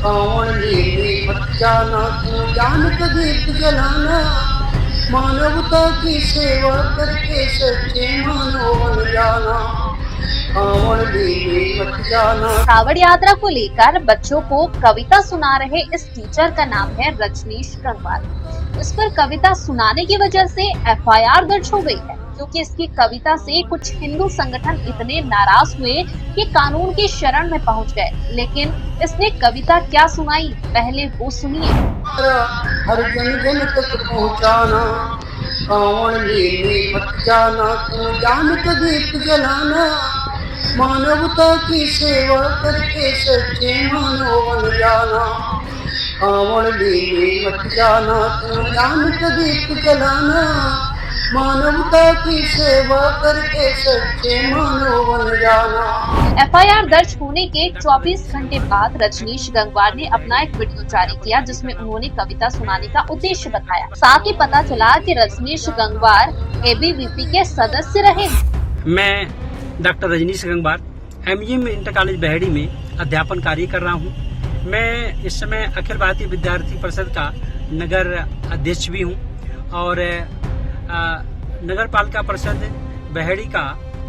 कावड़ लेने मत जाना, तू जान का दीप जलाना, मानवता की सेवा करके सच्चे मानव बन जाना। कावड़ लेने मत जाना। कावड़ यात्रा को लेकर बच्चों को कविता सुना रहे इस टीचर का नाम है रजनीश गंगवार। इस पर कविता सुनाने की वजह से एफआईआर दर्ज हो गई है, क्योंकि इसकी कविता से कुछ हिंदू संगठन इतने नाराज हुए कि कानून की शरण में पहुंच गए। लेकिन इसने कविता क्या सुनाई, पहले वो सुनिए। हर जन जन तक पहुँचाना, कावड़ लेने मत जाना, तू जान का दीप जलाना, मानवता की सेवा करके सच्चे मानव बन जाना। कावड़ लेने मत जाना, तू जान का दीप जलाना, मानवता की सेवा करके सच्चे मानव बन जाना। एफआईआर दर्ज होने के 24 घंटे बाद रजनीश गंगवार ने अपना एक वीडियो जारी किया, जिसमें उन्होंने कविता सुनाने का उद्देश्य बताया। साथ ही पता चला कि रजनीश गंगवार एबीवीपी के सदस्य रहे। मैं doctor Rajneesh Gangwar MGM inter college Baheri में अध्यापन कार्य कर रहा हूं। मैं इस समय अखिल भारतीय विद्यार्थी परिषद का नगर अध्यक्ष भी हूं और नगर पालिका परिषद बहेड़ी का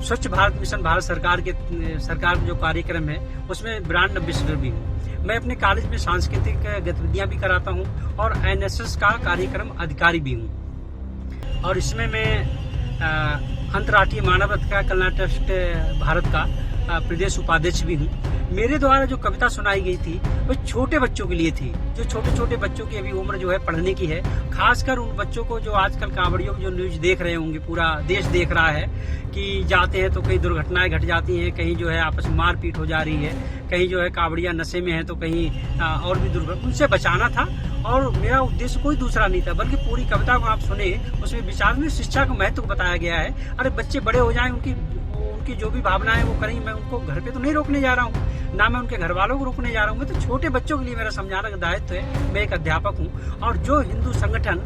स्वच्छ भारत मिशन भारत सरकार का जो कार्यक्रम है उसमें ब्रांड एम्बेसडर भी हूँ। मैं अपने कॉलेज में सांस्कृतिक गतिविधियां भी कराता हूँ और एनएसएस का कार्यक्रम अधिकारी भी हूँ। और इसमें मैं अंतर्राष्ट्रीय मानव अधिकार कल्याण ट्रस्ट भारत का प्रदेश उपाध्यक्ष भी हूँ। मेरे द्वारा जो कविता सुनाई गई थी वो छोटे बच्चों के लिए थी, जो छोटे छोटे बच्चों की अभी उम्र जो है पढ़ने की है। खासकर उन बच्चों को जो आजकल कांवड़ियों की जो न्यूज देख रहे होंगे, पूरा देश देख रहा है कि जाते हैं तो कई दुर्घटनाएं घट जाती हैं, कहीं जो है आपस में मारपीट हो जा रही है, कहीं जो है कांवड़िया नशे में है तो कहीं और भी दुर्घटना, उनसे बचाना था। और मेरा उद्देश्य कोई दूसरा नहीं था, बल्कि पूरी कविता को आप सुने, उसमें विचार में शिक्षा का महत्व बताया गया है। अरे बच्चे बड़े हो जाएं, उनकी जो भी भावनाएं वो करें, मैं उनको घर पे तो नहीं रोकने जा रहा हूँ, ना मैं उनके घर वालों को रोकने जा रहा हूँ। मैं तो छोटे बच्चों के लिए मेरा समझाने का दायित्व है। मैं एक अध्यापक हूँ और जो हिंदू संगठन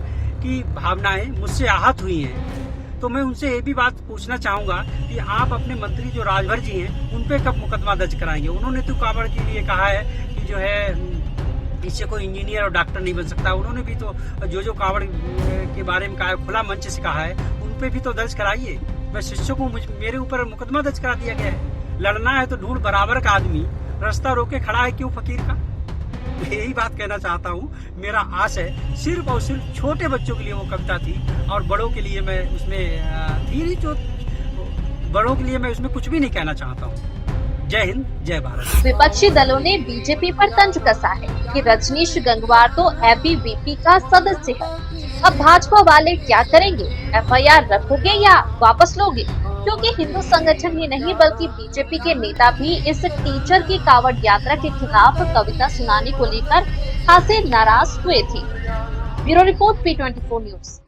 की भावनाएं मुझसे आहत हुई हैं, तो मैं उनसे ये भी बात पूछना चाहूंगा कि आप अपने मंत्री जो राजभर जी हैं उन पे कब मुकदमा दर्ज कराएंगे। उन्होंने तो कांवड़ के लिए कहा है कि जो है इससे कोई इंजीनियर और डॉक्टर नहीं बन सकता। उन्होंने भी तो जो कांवड़ के बारे में कहा, खुला मंच से कहा है, उन पे भी तो दर्ज कराइए। मैं शिष्यों को मेरे ऊपर मुकदमा दर्ज करा दिया गया है। लड़ना है तो ढूंढ बराबर का आदमी, रास्ता रोके खड़ा है क्यों फकीर का। यही बात कहना चाहता हूँ। मेरा आश है सिर्फ और सिर्फ छोटे बच्चों के लिए वो कविता थी और बड़ों के लिए मैं उसमें थी नहीं, जो बड़ों के लिए मैं उसमें कुछ भी नहीं कहना चाहता हूँ। जय हिंद, जय भारत। विपक्षी दलों ने बीजेपी पर तंज कसा है कि रजनीश गंगवार तो एबीवीपी का सदस्य है। अब भाजपा वाले क्या करेंगे? एफआईआर रखोगे या वापस लोगे? क्योंकि हिंदू संगठन ही नहीं बल्कि बीजेपी के नेता भी इस टीचर की कावड़ यात्रा के खिलाफ कविता सुनाने को लेकर खासे नाराज हुए थे। Bureau report P24 news.